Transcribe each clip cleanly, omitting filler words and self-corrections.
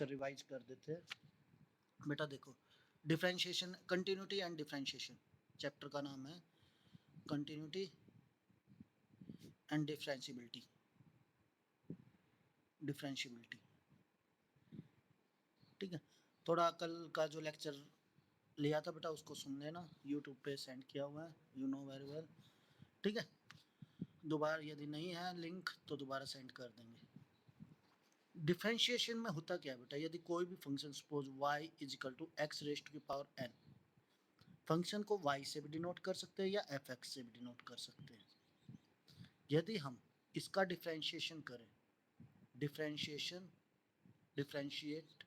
Revise कर देते हैं बेटा। देखो, differentiation, continuity and differentiation, chapter का नाम है कंटिन्यूटी एंड डिफरेंशिएबिलिटी। ठीक है, थोड़ा कल का जो लेक्चर लिया था बेटा उसको सुन लेना, यूट्यूब पे सेंड किया हुआ है, यू नो वेरी वेल। ठीक है, दोबारा यदि नहीं है लिंक तो दोबारा सेंड कर देंगे। डिफरेंशिएशन में होता क्या है बेटा, यदि कोई भी function suppose y is equal to x raise to की पावर n, फंक्शन को y से भी डिनोट कर सकते हैं या fx से भी डिनोट कर सकते हैं। यदि हम इसका डिफरेंशिएशन करें, differentiate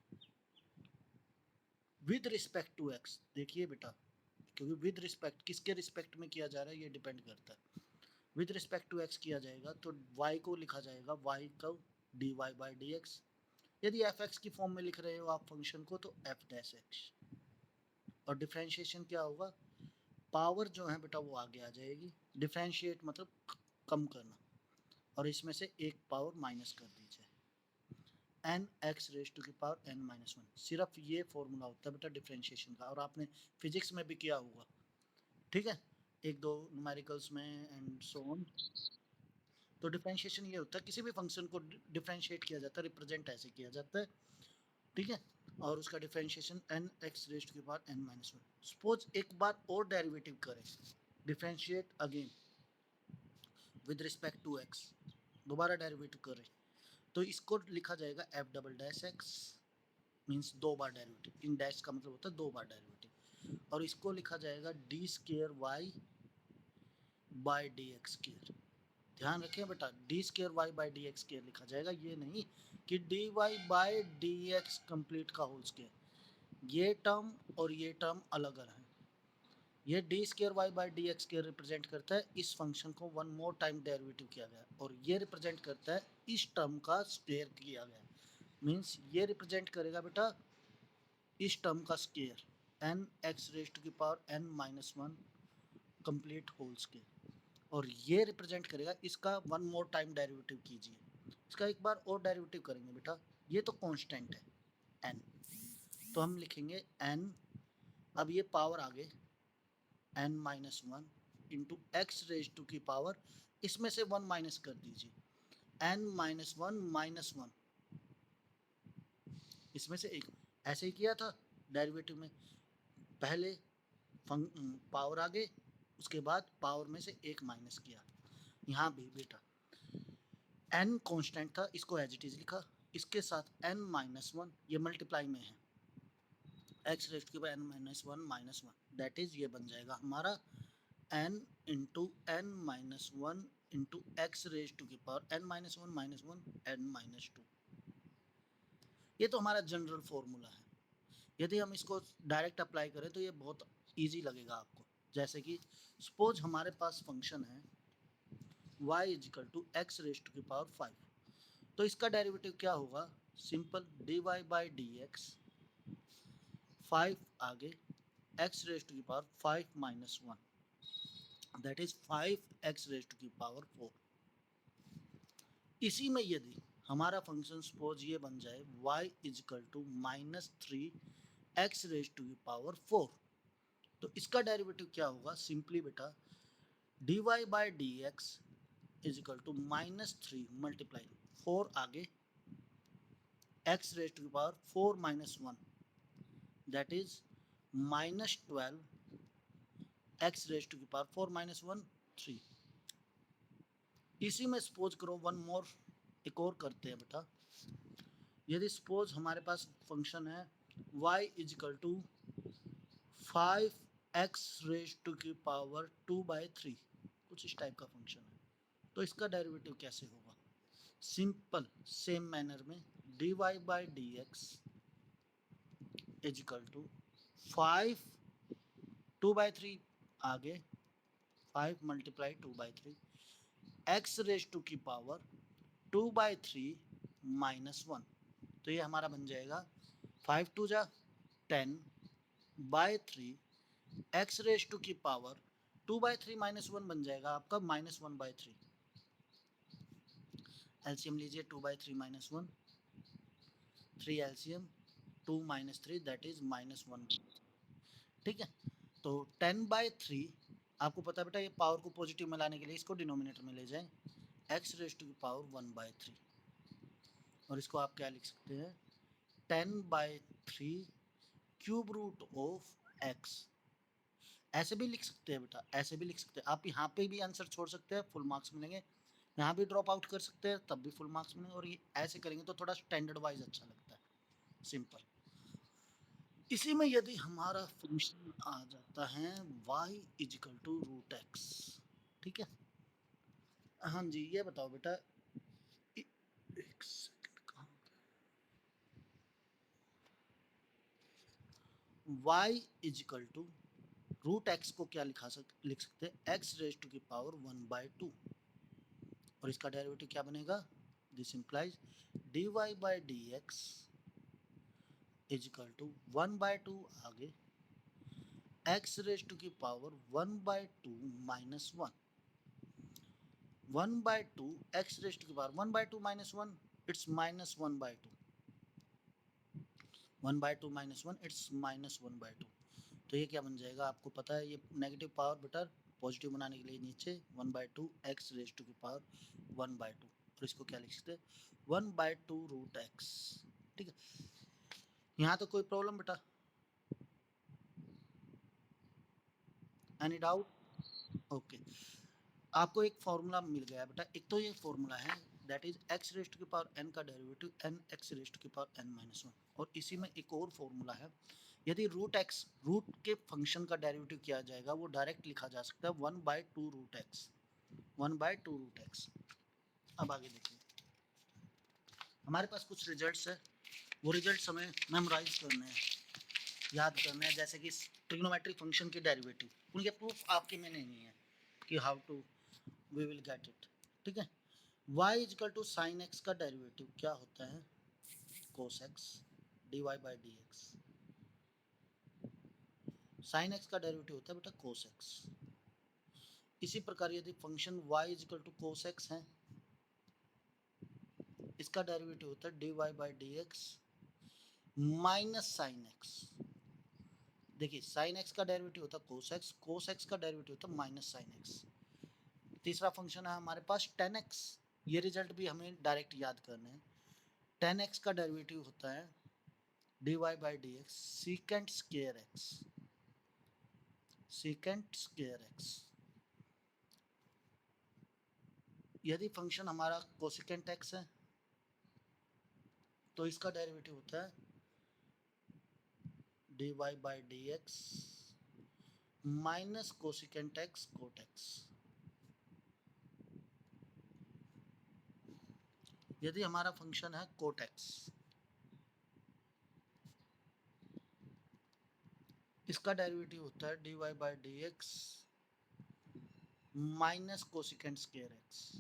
with respect to x, देखिए बेटा, क्योंकि विद रिस्पेक्ट किसके रिस्पेक्ट में किया जा रहा है ये डिपेंड करता है। विद रिस्पेक्ट टू x किया जाएगा तो y को लिखा जाएगा y को dy बाई डी एक्स। यदि fx की फॉर्म में लिख रहे हो आप फंक्शन को तो f डैश x। और डिफरेंशिएशन क्या होगा, पावर जो है बेटा वो आगे आ जाएगी, डिफरेंशिएट मतलब कम करना, और इसमें से एक पावर माइनस कर दीजिए, एन एक्स रेज टू की पावर एन माइनस वन। सिर्फ ये फॉर्मूला होता है बेटा डिफरेंशिएशन का, और आपने फिजिक्स में भी किया होगा। ठीक है, एक दो न्यूमेरिकल्स में एंड सो ऑन। तो डिफरेंशिएशन ये होता है, किसी भी फंक्शन को डिफरेंशिएट किया जाता है, रिप्रेजेंट ऐसे किया जाता है। ठीक है, और उसका differentiation n x raise to की power n minus one. Suppose एक बार और डेरिवेटिव करें, differentiate again with respect to x, दोबारा डेरिवेटिव करें तो इसको लिखा जाएगा f double dash x, means दो बार डेरिवेटिव, इन डैश का मतलब होता है दो बार डेरिवेटिव, और इसको लिखा जाएगा d square y by D x square. ध्यान रखें बेटा, d square y by D x square लिखा जाएगा, ये नहीं कि d Y by D x complete का होल स्केयर। ये टर्म और ये टर्म अलग अलग है। ये d square y by D x square represent करता है इस फंक्शन को वन मोर टाइम डेरिवेटिव किया गया, और ये रिप्रेजेंट करता है इस टर्म का स्क्वायर किया गया। मीन्स ये रिप्रेजेंट करेगा बेटा इस टर्म का square, n x raise to की power n minus one complete whole square, और ये रिप्रेजेंट करेगा इसका वन मोर टाइम डेरिवेटिव कीजिए। इसका एक बार और डेरिवेटिव करेंगे बेटा, ये तो कांस्टेंट है एन, तो हम लिखेंगे एन, अब ये पावर आगे n minus one into x raise to की पावर, इसमें से वन माइनस कर दीजिए, एन माइनस वन, इसमें से एक, ऐसे ही किया था डेरिवेटिव में, पहले पावर आगे, उसके बाद पावर में से एक माइनस किया। यहाँ भी बेटा एन कांस्टेंट था, इसको एज इट इज लिखा, इसके साथ एन माइनस वन, ये मल्टीप्लाई में है, एक्स रेज टू की power n minus one, that is ये बन जाएगा हमारा n into n minus one into x raise to की power n minus one n minus two. ये तो हमारा जनरल फॉर्मूला है। यदि हम इसको डायरेक्ट अप्लाई करें तो ये बहुत इजी लगेगा आपको। जैसे कि सपोज हमारे पास फंक्शन है y is equal to x raise to की पावर फाइव, तो इसका डेरिवेटिव क्या होगा, simple d Y by D x, five आगे एक्स रेज टू की power five minus one, that is five x raise to की power four. इसी में यदि हमारा फंक्शन सपोज ये बन जाए y is equal to minus three x raise to की पावर फोर, तो इसका डेरिवेटिव क्या होगा, सिंपली बेटा d Y by D x is equal to minus three multiply four आगे एक्स रेज टू की power four minus one, that is minus twelve x raise to की power four minus one three. इसी में suppose करो one more, एक और करते हैं बेटा। यदि सपोज हमारे पास फंक्शन है y is equal to five x raise to की पावर टू बाई थ्री, कुछ इस टाइप का फंक्शन है, तो इसका डेरिवेटिव कैसे होगा, सिंपल सेम मैनर में D Y by D x is equal to five two by three आगे five multiply two by three x raise to की power two by three minus one, तो ये हमारा बन जाएगा फाइव टू जा ten by three x raise to की power two by three minus one बन जाएगा आपका minus one by three. LCM लीजिए, two by three minus one, 3 LCM 2 minus 3 that is -1। ठीक है, तो 10/3 आपको पता है बेटा, ये पावर को पॉजिटिव में लाने के लिए इसको डिनोमिनेटर में ले जाएं, x रेज टू की पावर 1/3, और इसको आप क्या लिख सकते हैं 10/3 क्यूब रूट ऑफ x। ऐसे भी लिख सकते हैं बेटा, ऐसे भी लिख सकते हैं आप, यहाँ पे भी आंसर छोड़ सकते हैं, फुल मार्क्स मिलेंगे, यहाँ भी ड्रॉप आउट कर सकते हैं तब भी फुल मार्क्स मिलेंगे, और ये ऐसे करेंगे तो थोड़ा स्टैंडर्ड वाइज अच्छा लगता है, सिंपल। इसी में यदि हमारा फंक्शन आ जाता है y is equal to root x, ठीक है। हाँ जी, ये बताओ बेटा, एक सेकंड, कहाँ y is equal to root X को क्या लिख सकते हैं x रेज टू की पावर 1/2, और इसका डेरिवेटिव क्या बनेगा, this implies dy by D x is equal to 1/2 आगे x रेज टू की power 1/2 minus 1, 1/2 x raise to की power 1/2 minus 1, it's -1/2, 1/2 minus 1 it's -1/2। तो ये क्या बन जाएगा, आपको पता है ये नेगेटिव पावर बेटा पॉजिटिव बनाने के लिए नीचे 1/2 x रेज टू की पावर 1/2, और इसको क्या लिख सकते हैं 1/2 रूट एक्स। ठीक है, यहाँ तो कोई प्रॉब्लम बेटा, एनी डाउट, ओके। आपको एक फॉर्मूला मिल गया बेटा, एक तो ये फॉर्मूला है that is x raise to की पावर n का derivative n x raise to की पावर n माइनस 1, और इसी में एक और फॉर्मूला है, यदि रूट के फंक्शन का डेरिवेटिव किया जाएगा वो डायरेक्ट लिखा जा सकता है 1/2 रूट एक्स, 1/2 रूट एक्स। अब आगे देखिए, हमारे पास कुछ रिजल्ट्स है, वो रिजल्ट्स हमें मेमोराइज करने हैं, याद करने हैं, जैसे कि ट्रिग्नोमेट्रिक फंक्शन के डेरिवेटिव, उनके प्रूफ आपके में नहीं है कि how to we will get it. ठीक है, y is equal to sine x का डेरिवेटिव क्या होता है cos x d Y by D x, sine x का डेरिवेटिव होता है बेटा कोस एक्स। इसी प्रकार यदि function y is equal to cos x है, इसका डेरिवेटिव होता है d Y by D x minus sine x. देखिए साइन एक्स का डेरिवेटिव होता है कोस एक्स का डेरिवेटिव होता है माइनस साइन एक्स। तीसरा फंक्शन है हमारे पास टेन एक्स, ये रिजल्ट भी हमें डायरेक्ट याद करने हैं, टेन एक्स का डेरिवेटिव होता है d Y by D x secant square x, secant square x. यदि फंक्शन हमारा कोसिकेंट एक्स है तो इसका डेरिवेटिव होता है d Y by D x minus cosecant x cot x. यदि हमारा फंक्शन है कोट एक्स, इसका डेरिवेटिव होता है d Y by D x minus cosecant square x.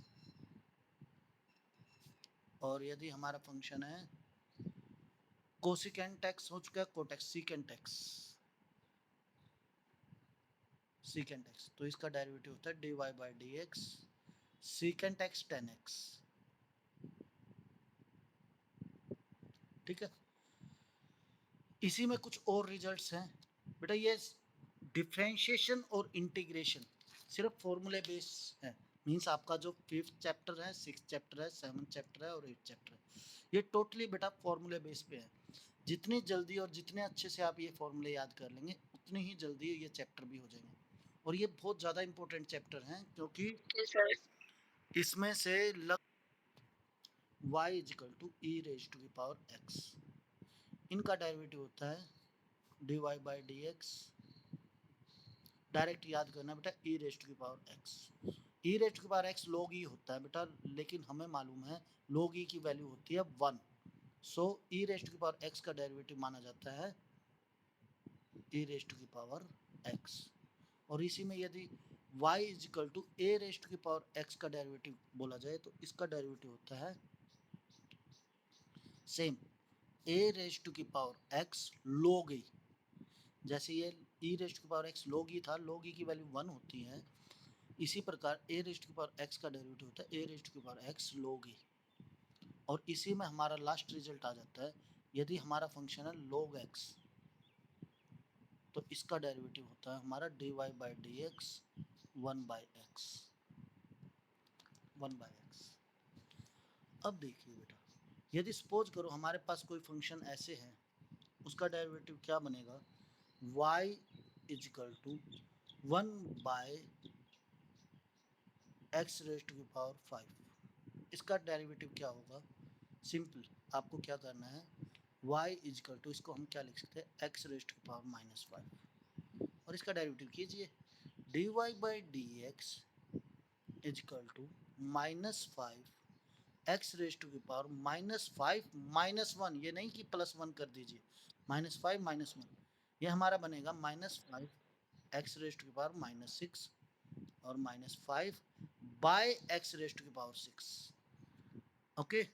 और यदि हमारा फंक्शन है कोसिकेंट एक्स हो चुका है cot x secant x, secant x, तो इसका डेरिवेटिव होता है d Y by D x secant x tan x. ठीक है, इसी में कुछ और रिजल्ट्स हैं बेटा, ये डिफरेंशिएशन और इंटीग्रेशन सिर्फ फॉर्मूले बेस है, मींस आपका जो 5th चैप्टर है 6th चैप्टर है 7th चैप्टर है और 8th चैप्टर है, ये टोटली बेटा फॉर्मूले बेस पे है। जितनी जल्दी और जितने अच्छे से आप ये फॉर्मूले याद कर लेंगे उतनी ही जल्दी ये चैप्टर भी हो जाएंगे, और ये बहुत ज़्यादा इंपॉर्टेंट चैप्टर हैं क्योंकि इसमें से y is equal to e raise to की पावर x, इनका डेरिवेटिव होता है d Y by D x, direct याद करना बेटा ई रेज टू की power x, e raise to की पावर x log e होता है बेटा, लेकिन हमें मालूम है log e की वैल्यू होती है 1, सो ई रेज टू की पावर x का डेरिवेटिव माना जाता है ई रेज टू की पावर x। और इसी में यदि y is equal to a raise to की पावर x का डेरिवेटिव बोला जाए तो इसका डेरिवेटिव होता है सेम ए रेज टू की पावर x log e, जैसे ये e रेज टू की पावर x log e था, log e की वैल्यू 1 होती है, इसी प्रकार a रेज टू की पावर x का डेरिवेटिव होता है a रेज टू की पावर x log e। और इसी में हमारा लास्ट रिजल्ट आ जाता है यदि हमारा फंक्शन है log x, तो इसका डेरिवेटिव होता है हमारा dy by D x 1/x 1/x। अब देखिए बेटा, यदि सपोज करो हमारे पास कोई फंक्शन ऐसे है, उसका डेरिवेटिव क्या बनेगा, y is equal to 1/x raise to the power 5। इसका डेरिवेटिव क्या होगा, सिंपल आपको क्या करना है, y इजिकल टू, इसको हम क्या लिख सकते हैं, x raise to the power -5, और इसका डेरिवेटिव कीजिए, dy by D x is equal to -5 x raise to the power -5 -1, ये नहीं कि +1 कर दीजिए, -5 -1, ये हमारा बनेगा -5 x raise to the power -6 और -5 by x raise to the power 6। Okay,